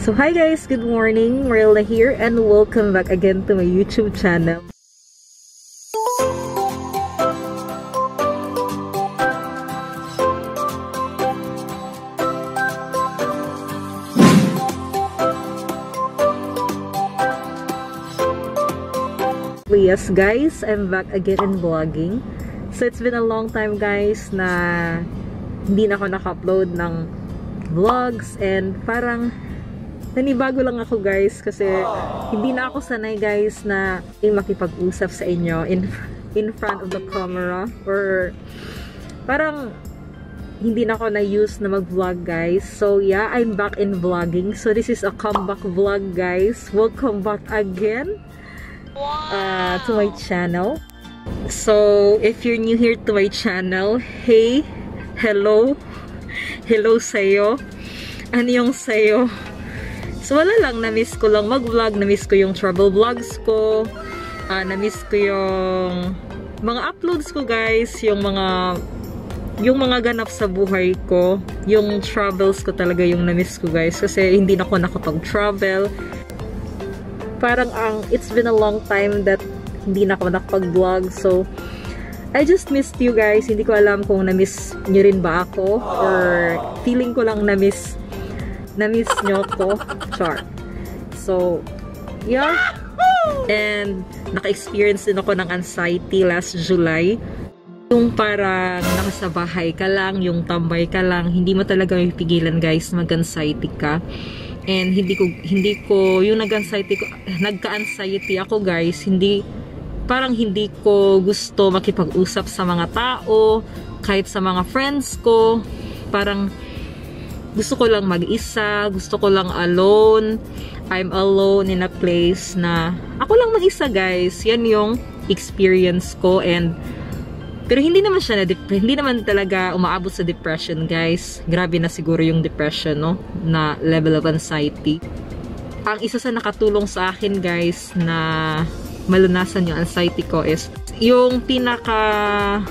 So hi guys, good morning, Marilla here and welcome back again to my YouTube channel. Yes guys, I'm back again in vlogging. So it's been a long time guys na hindi na ako naka-upload ng vlogs and parang nanibago lang ako guys kasi hindi na ako sanay guys na makipag-usap sa inyo in front of the camera, or parang hindi na ako na-use na mag-vlog guys. So yeah, I'm back in vlogging. So this is a comeback vlog guys. Welcome back again to my channel. So if you're new here to my channel, hey, hello sa'yo. Ano yung sa'yo? So wala lang, na-miss ko lang mag-vlog, na-miss ko yung travel vlogs ko, na-miss ko yung mga uploads ko guys, yung mga ganap sa buhay ko, yung travels ko talaga yung na-miss ko guys, kasi hindi na ako nakapag-travel. Parang it's been a long time that hindi na ako nakapag-vlog, so I just missed you guys. Hindi ko alam kung na-miss nyo rin ba ako, or feeling ko lang na-miss nyo ko. Char. So, yeah. And, naka-experience din ako ng anxiety last July. Yung parang nakasabahay ka lang, yung tambay ka lang, hindi mo talaga mapipigilan guys, mag-anxiety ka. And hindi ko yung nagka-anxiety ako guys, parang hindi ko gusto makipag-usap sa mga tao, kahit sa mga friends ko. Parang gusto ko lang mag-isa, gusto ko lang alone. I'm alone in a place na ako lang mag-isa guys. Yan yung experience ko. Pero hindi naman hindi naman talaga umaabot sa depression guys. Grabe na siguro yung depression, no? Na level of anxiety. Ang isa sa nakatulong sa akin guys na malunasan yung anxiety ko is yung pinaka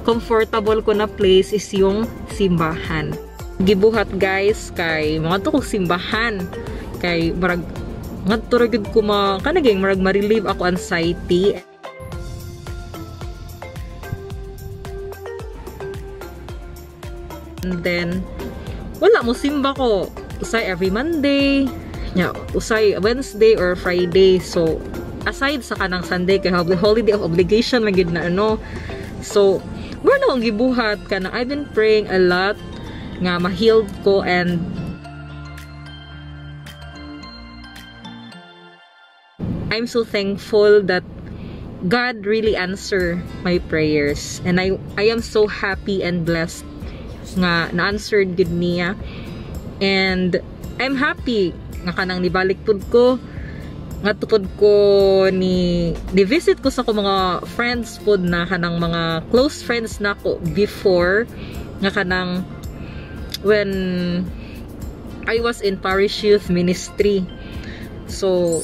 comfortable ko na place is yung simbahan. Gibuhat guys kay mga to kong simbahan kay marag ngadto ko kanaging marag ma-relieve ako anxiety. And then wala mo simba ko usay every Monday, usay Wednesday or Friday. So aside sa kanang Sunday kay holiday of obligation magid na ano. So wala na akong gibuhat kanang I've been praying a lot nga ma-healed ko, and I'm so thankful that God really answer my prayers, and I am so happy and blessed nga na-answered gud niya. And I'm happy nga kanang nibalik pud ko nga tukod ko ni visit ko sa ko mga friends pud na kanang mga close friends nako before nga kanang when I was in Parish Youth Ministry. So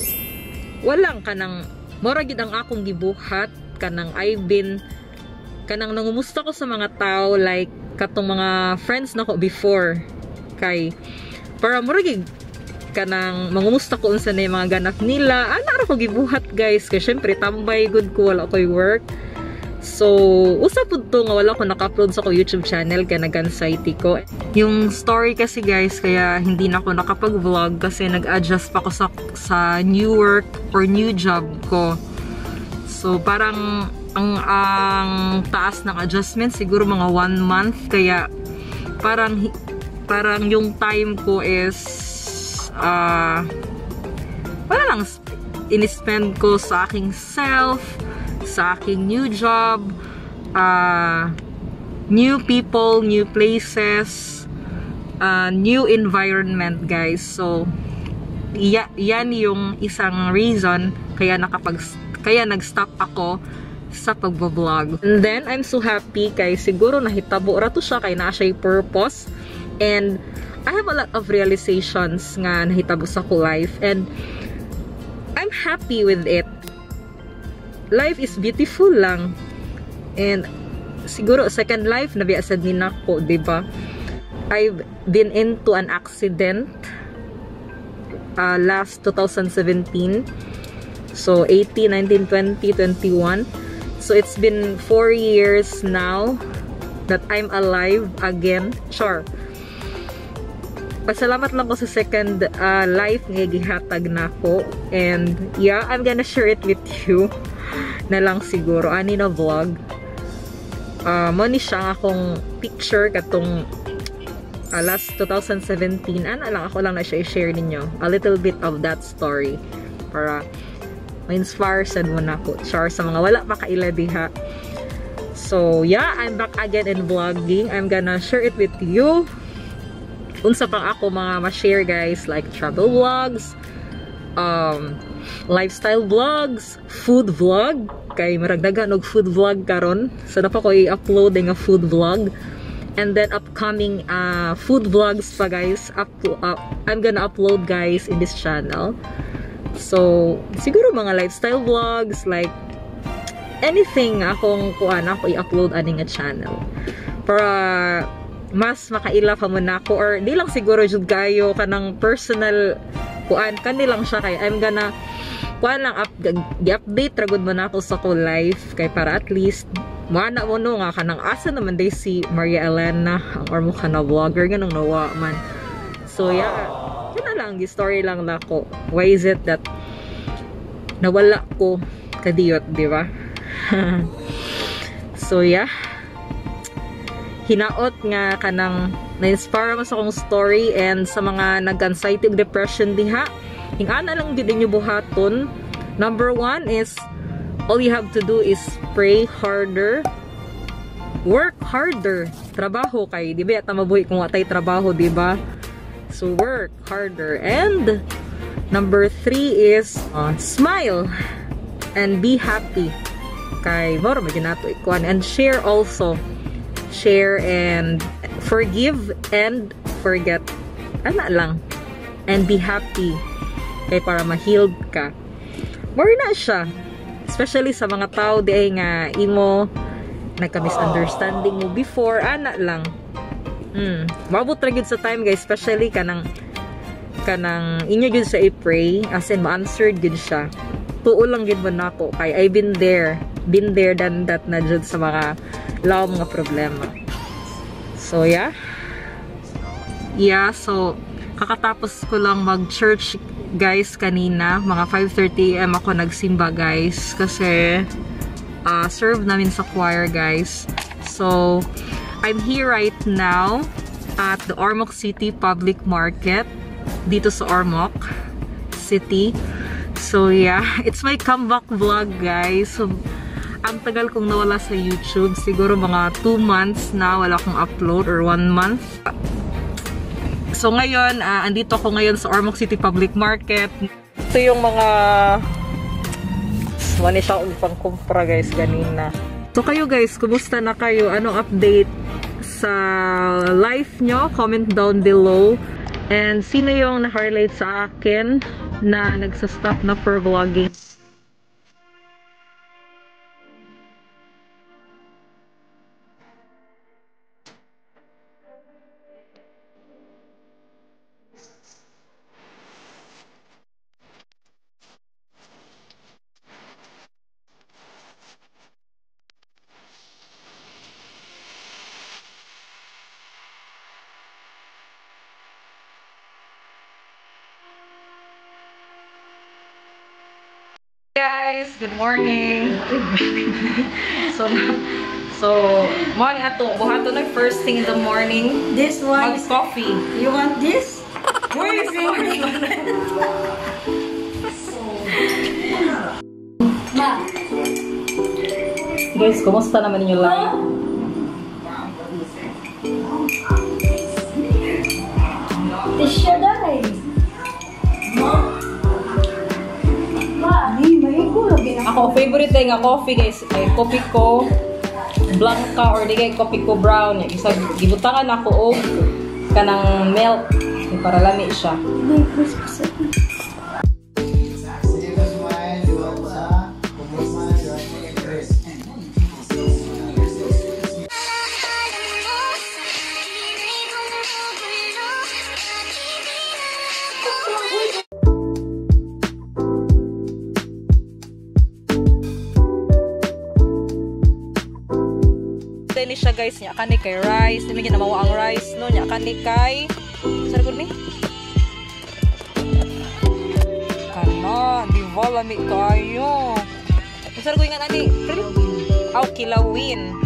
walang kanang mora gid ang akong gibuhat kanang I've been kanang nangumusta ko sa mga tao like katong mga friends nako before kay para mura gid kanang mangumusta ko unsa na yung mga ganap nila. Ana ra ko gibuhat guys kay syempre tambay good ko, wala ko'y work. So usa pud to nga wala ko naka-upload sa ko YouTube channel kay nag-anxiety ko. Yung story kasi guys kaya hindi na ako nakapag-vlog kasi nag-adjust pa ko sa new work or new job ko. So parang ang taas ng adjustment siguro mga 1 month, kaya parang yung time ko is wala lang in-spend ko sa aking self, sa aking new job, new people, new places, new environment guys. So yan yung isang reason kaya nag-stop ako sa pagbablog. And then I'm so happy kay siguro nahitabo ra to siya kay naa siya purpose, and I have a lot of realizations nga nahitabo sa ko life, and I'm happy with it. Life is beautiful lang, and siguro second life nabiasad ni nako, diba? I've been into an accident last 2017. So 18, 19, 20, 21. So it's been 4 years now that I'm alive again. Sure. Pasalamat lang ko sa second life nga gihatag na ko. And yeah, I'm gonna share it with you na lang siguro. Ani na vlog. Mo ni siya akong picture katong last 2017. Ano lang, ako lang na siya i-share ninyo. A little bit of that story. Para ma-inspire sad mo na ko. Char sa mga wala pa kaila diha. So, yeah, I'm back again in vlogging. I'm gonna share it with you. Unsa pang ako mga ma-share guys, like travel vlogs, lifestyle vlogs, food vlog. Kay maragdagan og food vlog karon. So, na pa ko i-upload nga food vlog. And then upcoming food vlogs pa guys. I'm gonna upload guys in this channel. So, siguro mga lifestyle vlogs, like anything akong kuan ako i-upload aning nga channel. Para mas makaila pa mo na ako, or di lang siguro jud kayo kanang personal kuan kanilang siya kay I'm gonna kuan lang update ra gud mo na ako sa ko life kay para at least mana mo no nga kanang asa naman day si Maria Elena or mo kana vlogger ganang nawa man. So yeah, yun na lang, story lang na ko. Why is it that nawala ko kadiyot, di ba? So yeah, hinaot nga kanang na-inspire mo sa akong story and sa mga nag-anxiety ug depression diha. Ingana lang din niyo buhaton. Number 1 is all you have to do is pray harder, work harder, trabaho kay di ba ta mabuhi kung watay trabaho, di ba? So work harder. And number 3 is smile and be happy. Kay moro medyo nato ikuan, and share also. Share and forgive and forget. Ana lang. And be happy. Kay para ma-healed ka. More na siya. Especially sa mga tao di ay nga imo nagka-misunderstanding mo before, ana lang. Maabot ra gyud sa time guys, especially kanang inyo gyud sa i-pray, as in ma-answered gyud siya. Tuo lang gyud man nako kay I've been there done that na gyud sa mga law mga problema. So yeah, so kakatapos ko lang mag-church guys kanina, mga 5:30 AM ako nagsimba guys kasi serve namin sa choir guys. So I'm here right now at the Ormoc City Public Market dito sa Ormoc City. So yeah, it's my comeback vlog guys. So ang tagal kong nawala sa YouTube, siguro mga 2 months na wala akong upload or 1 month. So ngayon, andito ako ngayon sa Ormoc City Public Market. Ito yung mga wala siya upang kumpra guys ganina. So kayo guys, kumusta na kayo? Anong update sa life nyo? Comment down below. And sino yung na-highlight sa akin na nagsa-stop na for vlogging? Guys, good morning. so morning ato buhato na first thing in the morning. This one is coffee. You want this? Where is it? Ma. Guys, kumusta naman yung life? This siya dahil. Ako, favorite day nga coffee guys, ay kopi ko blanca or di kay kopi ko brown. Isa gibutangan ako og kanang milk para lami siya. siya guys, nya kani kay rice, dimi na mawa ang rice no, nya kani kay sir gud mi. Kana, di ba lami kayo. Sir gud nga ani, aw kilawin.